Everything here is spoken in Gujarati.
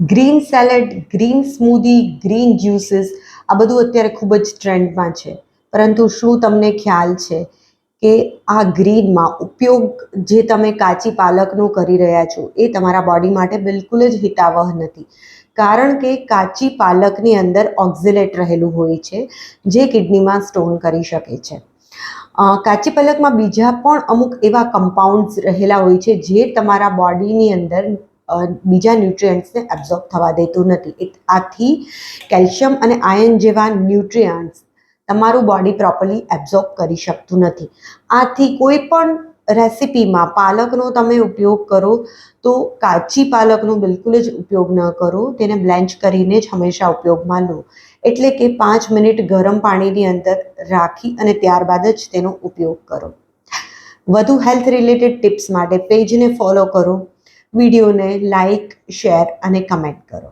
Green salad, green સ્મૂધી, green juices આ બધું અત્યારે ખૂબ જ ટ્રેન્ડમાં છે. પરંતુ શું તમને ખ્યાલ છે કે આ ગ્રીનમાં ઉપયોગ જે તમે કાચી પાલકનો કરી રહ્યા છો એ તમારા બોડી માટે બિલકુલ જ હિતાવહ નથી. કારણ કે કાચી પાલકની અંદર ઓક્ઝેલેટ રહેલું હોય છે જે કિડનીમાં સ્ટોન કરી શકે છે. કાચી પાલકમાં બીજા પણ અમુક એવા કમ્પાઉન્ડ્સ રહેલા હોય છે જે તમારા બોડીની અંદર બીજા ન્યુટ્રિયન્ટ્સને એબ્ઝોર્બ થવા દેતું નથી. આથી કેલ્શિયમ અને આયર્ન જેવા ન્યુટ્રિયન્ટ્સ તમારું બોડી પ્રોપરલી એબ્ઝોર્બ કરી શકતું નથી. આથી કોઈ પણ રેસિપીમાં પાલકનો તમે ઉપયોગ કરો તો કાચી પાલકનો બિલકુલ જ ઉપયોગ ન કરો, તેને બ્લેન્ચ કરીને જ હંમેશા ઉપયોગમાં લો. એટલે કે 5 મિનિટ ગરમ પાણીની અંદર રાખી અને ત્યારબાદ જ તેનો ઉપયોગ કરો. વધુ હેલ્થ રિલેટેડ ટિપ્સ માટે પેજને ફોલો કરો, વિડીયોને લાઇક, શેર અને કમેન્ટ કરો.